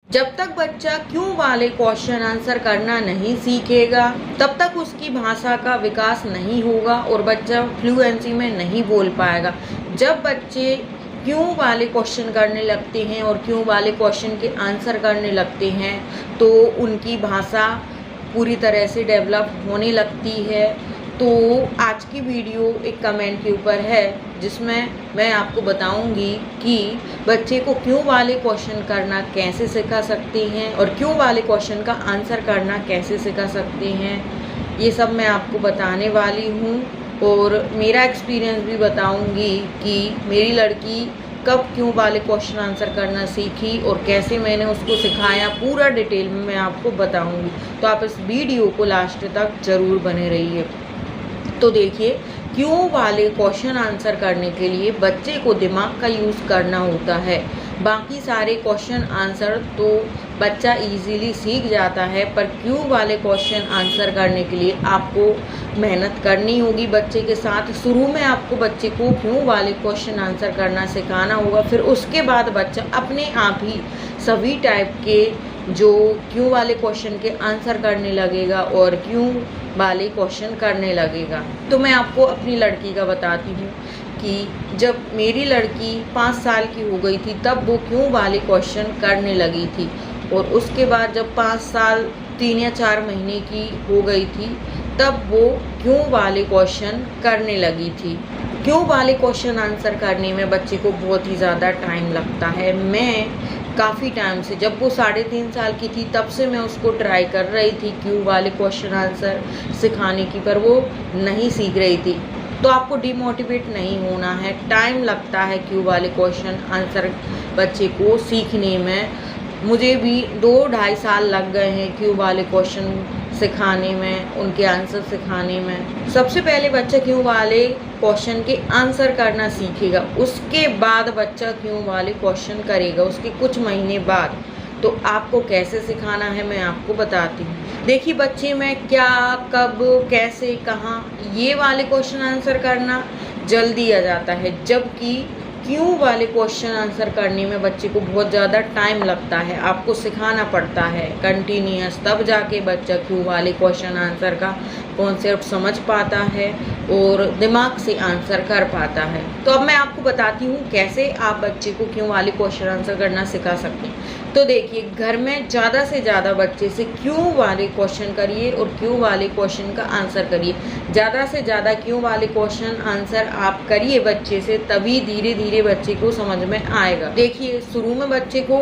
जब तक बच्चा क्यों वाले क्वेश्चन आंसर करना नहीं सीखेगा तब तक उसकी भाषा का विकास नहीं होगा और बच्चा फ्लुएंसी में नहीं बोल पाएगा। जब बच्चे क्यों वाले क्वेश्चन करने लगते हैं और क्यों वाले क्वेश्चन के आंसर करने लगते हैं तो उनकी भाषा पूरी तरह से डेवलप होने लगती है। तो आज की वीडियो एक कमेंट के ऊपर है जिसमें मैं आपको बताऊंगी कि बच्चे को क्यों वाले क्वेश्चन करना कैसे सिखा सकते हैं और क्यों वाले क्वेश्चन का आंसर करना कैसे सिखा सकते हैं। ये सब मैं आपको बताने वाली हूँ और मेरा एक्सपीरियंस भी बताऊंगी कि मेरी लड़की कब क्यों वाले क्वेश्चन आंसर करना सीखी और कैसे मैंने उसको सिखाया, पूरा डिटेल में मैं आपको बताऊंगी। तो आप इस वीडियो को लास्ट तक ज़रूर बने रहिए। तो देखिए, क्यों वाले क्वेश्चन आंसर करने के लिए बच्चे को दिमाग का यूज़ करना होता है। बाकी सारे क्वेश्चन आंसर तो बच्चा इजीली सीख जाता है, पर क्यों वाले क्वेश्चन आंसर करने के लिए आपको मेहनत करनी होगी बच्चे के साथ। शुरू में आपको बच्चे को क्यों वाले क्वेश्चन आंसर करना सिखाना होगा, फिर उसके बाद बच्चा अपने आप ही सभी टाइप के जो क्यों वाले क्वेश्चन के आंसर करने लगेगा और क्यों वाले क्वेश्चन करने लगेगा। तो मैं आपको अपनी लड़की का बताती हूँ कि जब मेरी लड़की 5 साल की हो गई थी तब वो क्यों वाले क्वेश्चन करने लगी थी और उसके बाद जब 5 साल 3 या 4 महीने की हो गई थी तब वो क्यों वाले क्वेश्चन करने लगी थी। क्यों वाले क्वेश्चन आंसर करने में बच्चे को बहुत ही ज़्यादा टाइम लगता है। मैं काफ़ी टाइम से, जब वो 3.5 साल की थी तब से मैं उसको ट्राई कर रही थी क्यों वाले क्वेश्चन आंसर सिखाने की, पर वो नहीं सीख रही थी। तो आपको डिमोटिवेट नहीं होना है, टाइम लगता है क्यों वाले क्वेश्चन आंसर बच्चे को सीखने में। मुझे भी 2-2.5 साल लग गए हैं क्यों वाले क्वेश्चन सिखाने में, उनके आंसर सिखाने में। सबसे पहले बच्चा क्यों वाले क्वेश्चन के आंसर करना सीखेगा, उसके बाद बच्चा क्यों वाले क्वेश्चन करेगा उसके कुछ महीने बाद। तो आपको कैसे सिखाना है मैं आपको बताती हूँ। देखिए, बच्चे में क्या, कब, कैसे, कहाँ, ये वाले क्वेश्चन आंसर करना जल्दी आ जाता है, जबकि क्यों वाले क्वेश्चन आंसर करने में बच्चे को बहुत ज़्यादा टाइम लगता है। आपको सिखाना पड़ता है कंटिन्यूअस, तब जाके बच्चा क्यों वाले क्वेश्चन आंसर का कॉन्सेप्ट समझ पाता है और दिमाग से आंसर कर पाता है। तो अब मैं आपको बताती हूँ कैसे आप बच्चे को क्यों वाले क्वेश्चन आंसर करना सिखा सकते हैं। तो देखिए, घर में ज़्यादा से ज़्यादा बच्चे से क्यों वाले क्वेश्चन करिए और क्यों वाले क्वेश्चन का आंसर करिए। ज़्यादा से ज़्यादा क्यों वाले क्वेश्चन आंसर आप करिए बच्चे से, तभी धीरे धीरे बच्चे को समझ में आएगा। देखिए, शुरू में बच्चे को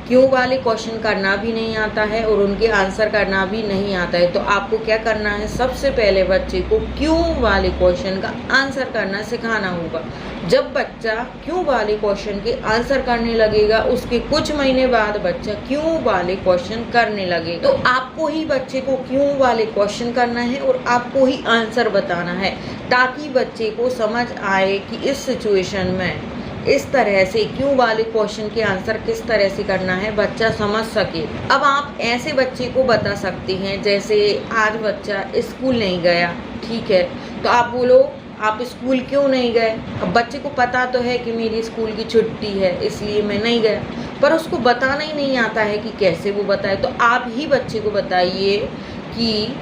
क्यों वाले क्वेश्चन करना भी नहीं आता है और उनके आंसर करना भी नहीं आता है। तो आपको क्या करना है, सबसे पहले बच्चे को क्यों वाले क्वेश्चन का आंसर करना सिखाना होगा। जब बच्चा क्यों वाले क्वेश्चन के आंसर करने लगेगा उसके कुछ महीने बाद बच्चा क्यों वाले क्वेश्चन करने लगेगा। तो आपको ही बच्चे को क्यों वाले क्वेश्चन करना है और आपको ही आंसर बताना है, ताकि बच्चे को समझ आए कि इस सिचुएशन में इस तरह से क्यों वाले क्वेश्चन के आंसर किस तरह से करना है, बच्चा समझ सके। अब आप ऐसे बच्चे को बता सकते हैं, जैसे आज बच्चा स्कूल नहीं गया, ठीक है, तो आप बोलो आप स्कूल क्यों नहीं गए। अब बच्चे को पता तो है कि मेरी स्कूल की छुट्टी है इसलिए मैं नहीं गया, पर उसको बताना ही नहीं आता है कि कैसे वो बताए। तो आप ही बच्चे को बताइए कि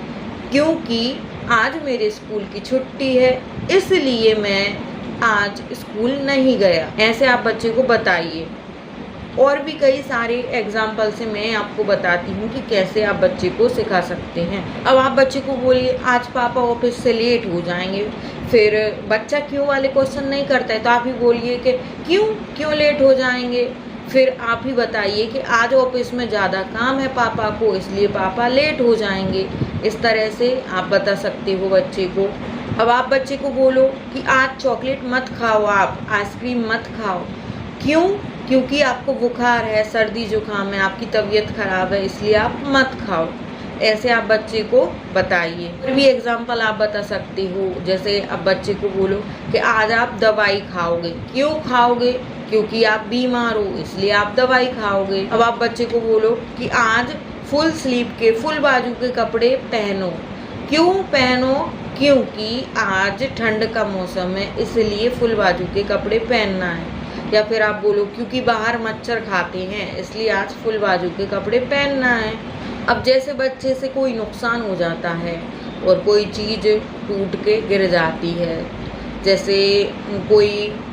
क्योंकि आज मेरे स्कूल की छुट्टी है इसलिए मैं आज स्कूल नहीं गया। ऐसे आप बच्चे को बताइए। और भी कई सारे एग्जाम्पल से मैं आपको बताती हूँ कि कैसे आप बच्चे को सिखा सकते हैं। अब आप बच्चे को बोलिए आज पापा ऑफिस से लेट हो जाएंगे, फिर बच्चा क्यों वाले क्वेश्चन नहीं करता है तो आप ही बोलिए कि क्यों लेट हो जाएंगे। फिर आप ही बताइए कि आज ऑफिस में ज़्यादा काम है पापा को इसलिए पापा लेट हो जाएंगे। इस तरह से आप बता सकते हो बच्चे को। अब आप बच्चे को बोलो कि आज चॉकलेट मत खाओ, आप आइसक्रीम मत खाओ। क्योंकि आपको बुखार है, सर्दी जुकाम है, आपकी तबीयत खराब है इसलिए आप मत खाओ। ऐसे आप बच्चे को बताइए। फिर भी एग्जाम्पल आप बता सकते हो, जैसे अब बच्चे को बोलो कि आज आप दवाई खाओगे। क्यों खाओगे, क्योंकि आप बीमार हो इसलिए आप दवाई खाओगे। अब आप बच्चे को बोलो कि आज फुल स्लीव के, फुल बाजू के कपड़े पहनो। क्यों पहनो, क्योंकि आज ठंड का मौसम है इसलिए फुल बाजू के कपड़े पहनना है। या फिर आप बोलो क्योंकि बाहर मच्छर खाते हैं इसलिए आज फुल बाजू के कपड़े पहनना है। अब जैसे बच्चे से कोई नुकसान हो जाता है और कोई चीज़ टूट के गिर जाती है, जैसे कोई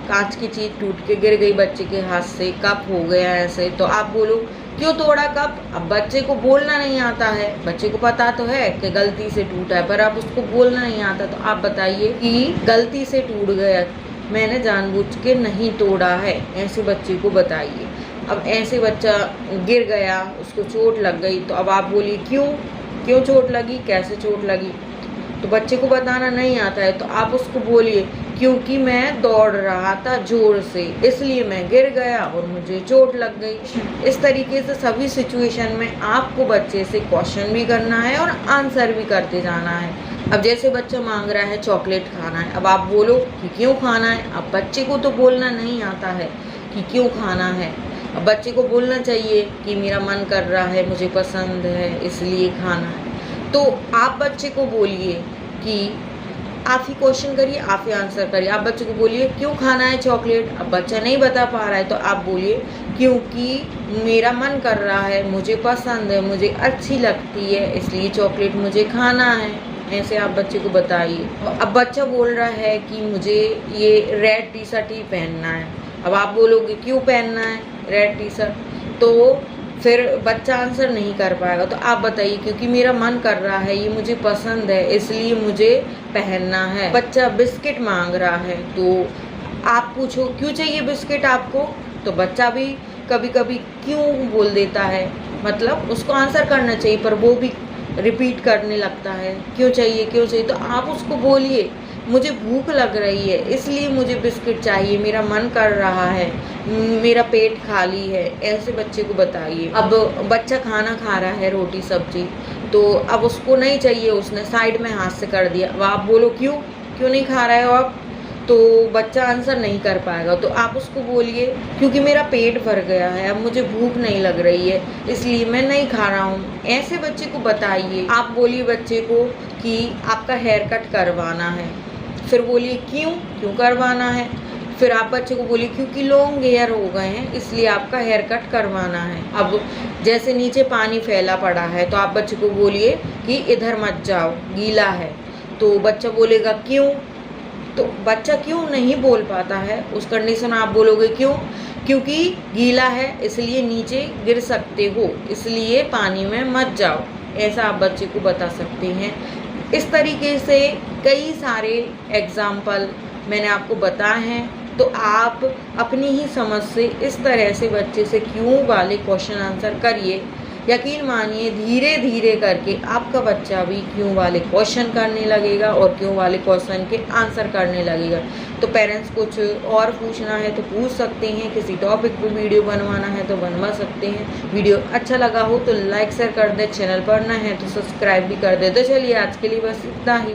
कांच की चीज़ टूट के गिर गई बच्चे के हाथ से, कप हो गया ऐसे, तो आप बोलो क्यों तोड़ा कप। अब बच्चे को बोलना नहीं आता है, बच्चे को पता तो है कि गलती से टूटा है, पर अब उसको बोलना नहीं आता, तो आप बताइए कि गलती से टूट गया, मैंने जानबूझ के नहीं तोड़ा है, ऐसे बच्चे को बताइए। अब ऐसे बच्चा गिर गया, उसको चोट लग गई, तो अब आप बोलिए क्यों चोट लगी, कैसे चोट लगी, तो बच्चे को बताना नहीं आता है, तो आप उसको बोलिए क्योंकि मैं दौड़ रहा था जोर से इसलिए मैं गिर गया और मुझे चोट लग गई। इस तरीके से सभी सिचुएशन में आपको बच्चे से क्वेश्चन भी करना है और आंसर भी करते जाना है। अब जैसे बच्चा मांग रहा है चॉकलेट खाना है, अब आप बोलो कि क्यों खाना है। अब बच्चे को तो बोलना नहीं आता है कि क्यों खाना है, अब बच्चे को बोलना चाहिए कि मेरा मन कर रहा है, मुझे पसंद है इसलिए खाना है। तो आप बच्चे को बोलिए कि आप ही क्वेश्चन करिए, आप ही आंसर करिए। आप बच्चे को बोलिए क्यों खाना है चॉकलेट, अब बच्चा नहीं बता पा रहा है तो आप बोलिए क्योंकि मेरा मन कर रहा है, मुझे पसंद है, मुझे अच्छी लगती है इसलिए चॉकलेट मुझे खाना है, ऐसे आप बच्चे को बताइए। अब बच्चा बोल रहा है कि मुझे ये रेड टी शर्ट ही पहनना है, अब आप बोलोगे क्यों पहनना है रेड टी शर्ट, तो फिर बच्चा आंसर नहीं कर पाएगा, तो आप बताइए क्योंकि मेरा मन कर रहा है, ये मुझे पसंद है इसलिए मुझे पहनना है। बच्चा बिस्किट मांग रहा है तो आप पूछो क्यों चाहिए बिस्किट आपको, तो बच्चा भी कभी कभी क्यों बोल देता है, मतलब उसको आंसर करना चाहिए पर वो भी रिपीट करने लगता है क्यों चाहिए, तो आप उसको बोलिए मुझे भूख लग रही है इसलिए मुझे बिस्किट चाहिए, मेरा मन कर रहा है, मेरा पेट खाली है, ऐसे बच्चे को बताइए। अब बच्चा खाना खा रहा है रोटी सब्जी, तो अब उसको नहीं चाहिए, उसने साइड में हाथ से कर दिया, अब आप बोलो क्यों नहीं खा रहे हो आप, तो बच्चा आंसर नहीं कर पाएगा, तो आप उसको बोलिए क्योंकि मेरा पेट भर गया है, अब मुझे भूख नहीं लग रही है इसलिए मैं नहीं खा रहा हूँ, ऐसे बच्चे को बताइए। आप बोलिए बच्चे को कि आपका हेयर कट करवाना है, फिर बोलिए क्यों करवाना है, फिर आप बच्चे को बोलिए क्योंकि लॉन्ग हेयर हो गए हैं इसलिए आपका हेयर कट करवाना है। अब जैसे नीचे पानी फैला पड़ा है तो आप बच्चे को बोलिए कि इधर मत जाओ गीला है, तो बच्चा बोलेगा क्यों, तो बच्चा क्यों नहीं बोल पाता है, उस कंडीशन में आप बोलोगे क्योंकि गीला है इसलिए नीचे गिर सकते हो इसलिए पानी में मत जाओ, ऐसा आप बच्चे को बता सकते हैं। इस तरीके से कई सारे एग्जाम्पल मैंने आपको बताए हैं, तो आप अपनी ही समझ से इस तरह से बच्चे से क्यों वाले क्वेश्चन आंसर करिए। यकीन मानिए धीरे धीरे करके आपका बच्चा भी क्यों वाले क्वेश्चन करने लगेगा और क्यों वाले क्वेश्चन के आंसर करने लगेगा। तो पेरेंट्स कुछ और पूछना है तो पूछ सकते हैं, किसी टॉपिक पर वीडियो बनवाना है तो बनवा सकते हैं। वीडियो अच्छा लगा हो तो लाइक शेयर कर दे, चैनल पर नए हैं तो सब्सक्राइब भी कर दे। तो चलिए आज के लिए बस इतना ही।